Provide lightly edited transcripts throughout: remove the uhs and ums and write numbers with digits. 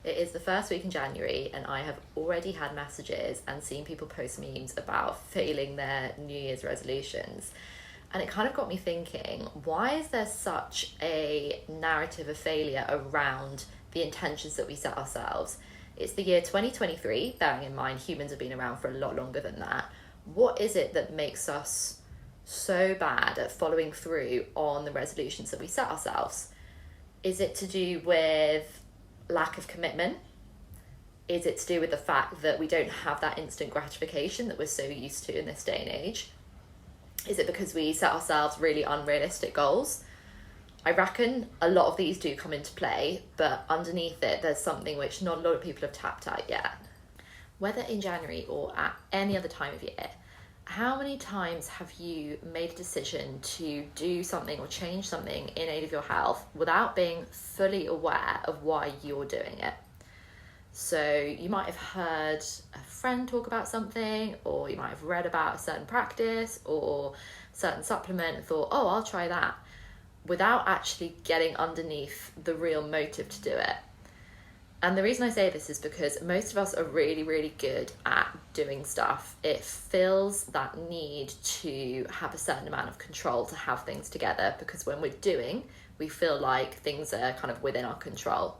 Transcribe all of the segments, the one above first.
It is the first week in January, and I have already had messages and seen people post memes about failing their New Year's resolutions. And it kind of got me thinking, why is there such a narrative of failure around the intentions that we set ourselves? It's the year 2023, bearing in mind humans have been around for a lot longer than that. What is it that makes us so bad at following through on the resolutions that we set ourselves? Is it to do with lack of commitment? Is it to do with the fact that we don't have that instant gratification that we're so used to in this day and age? Is it because we set ourselves really unrealistic goals? I reckon a lot of these do come into play, but underneath it, there's something which not a lot of people have tapped at yet. Whether in January or at any other time of year, how many times have you made a decision to do something or change something in aid of your health without being fully aware of why you're doing it? So you might have heard a friend talk about something, or you might have read about a certain practice or certain supplement and thought, oh, I'll try that, without actually getting underneath the real motive to do it. And the reason I say this is because most of us are really, really good at doing stuff. It fills that need to have a certain amount of control to have things together, because when we're doing, we feel like things are kind of within our control.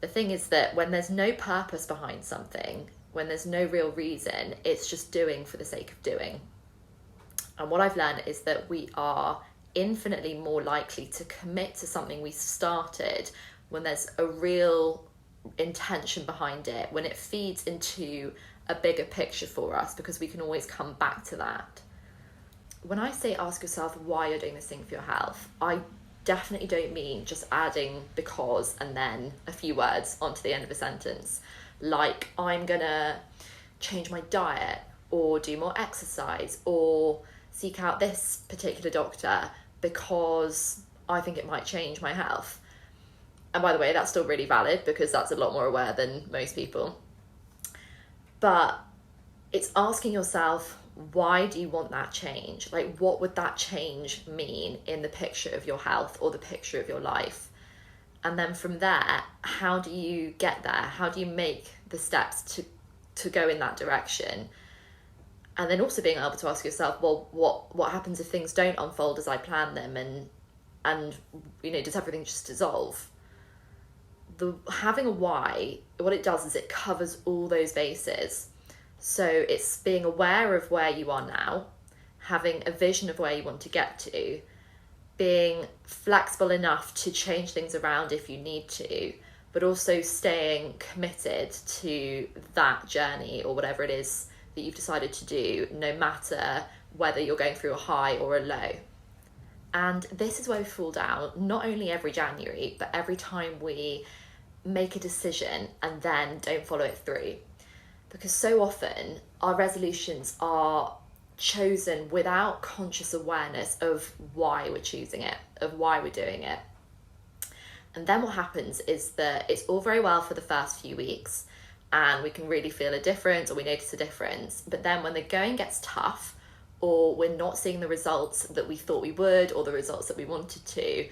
The thing is that when there's no purpose behind something, when there's no real reason, it's just doing for the sake of doing. And what I've learned is that we are infinitely more likely to commit to something we started when there's a real intention behind it, when it feeds into a bigger picture for us, because we can always come back to that. When I say ask yourself why you're doing this thing for your health, I definitely don't mean just adding because and then a few words onto the end of a sentence, like I'm gonna change my diet or do more exercise or seek out this particular doctor because I think it might change my health. And by the way, that's still really valid because that's a lot more aware than most people. But it's asking yourself, why do you want that change? Like, what would that change mean in the picture of your health or the picture of your life? And then from there, how do you get there? How do you make the steps to go in that direction? And then also being able to ask yourself, well, what happens if things don't unfold as I plan them, and you know, does everything just dissolve? Having a why, what it does is it covers all those bases. So it's being aware of where you are now, having a vision of where you want to get to, being flexible enough to change things around if you need to, but also staying committed to that journey or whatever it is that you've decided to do, no matter whether you're going through a high or a low. And this is where we fall down, not only every January, but every time we make a decision and then don't follow it through. Because so often our resolutions are chosen without conscious awareness of why we're choosing it, of why we're doing it. And then what happens is that it's all very well for the first few weeks and we can really feel a difference or we notice a difference. But then when the going gets tough, or we're not seeing the results that we thought we would or the results that we wanted to,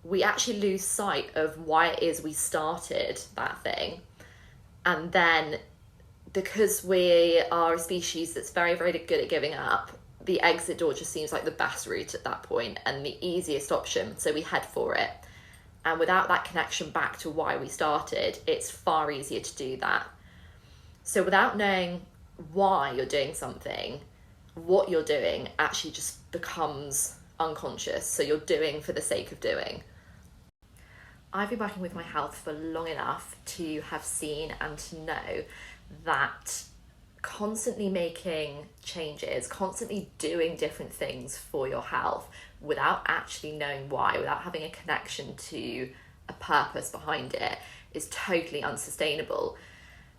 we actually lose sight of why it is we started that thing. And then because we are a species that's very, very good at giving up, the exit door just seems like the best route at that point and the easiest option. So we head for it. And without that connection back to why we started, it's far easier to do that. So without knowing why you're doing something, what you're doing actually just becomes unconscious. So you're doing for the sake of doing. I've been working with my health for long enough to have seen and to know that constantly making changes, constantly doing different things for your health without actually knowing why, without having a connection to a purpose behind it, is totally unsustainable.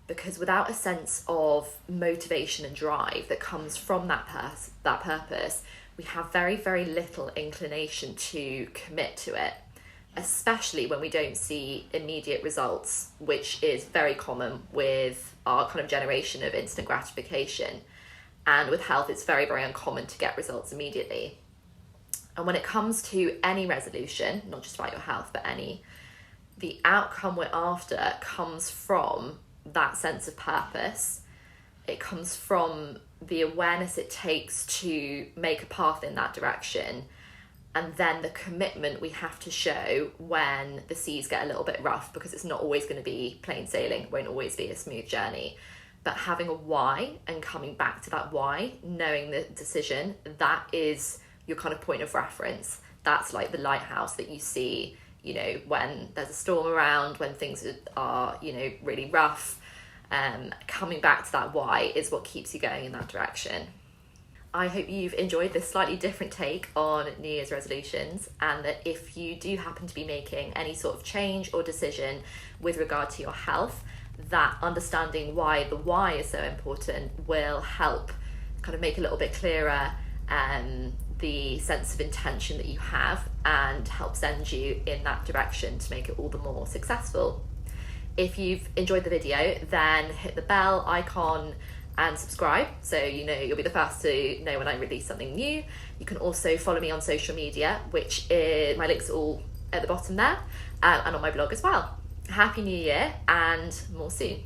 Because without a sense of motivation and drive that comes from that purpose, we have very, very little inclination to commit to it, especially when we don't see immediate results, which is very common with our kind of generation of instant gratification. And with health, it's very, very uncommon to get results immediately. And when it comes to any resolution, not just about your health, but any, the outcome we're after comes from that sense of purpose. It comes from the awareness it takes to make a path in that direction, and then the commitment we have to show when the seas get a little bit rough, because it's not always going to be plain sailing, it won't always be a smooth journey. But having a why and coming back to that why, knowing the decision, that is your kind of point of reference. That's like the lighthouse that you see, you know, when there's a storm around, when things are, you know, really rough. Coming back to that why is what keeps you going in that direction. I hope you've enjoyed this slightly different take on New Year's resolutions, and that if you do happen to be making any sort of change or decision with regard to your health, that understanding why the why is so important will help kind of make a little bit clearer the sense of intention that you have, and help send you in that direction to make it all the more successful. If you've enjoyed the video, then hit the bell icon and subscribe, so you know you'll be the first to know when I release something new. You can also follow me on social media, which is, my links are all at the bottom there, and on my blog as well. Happy New Year, and more soon.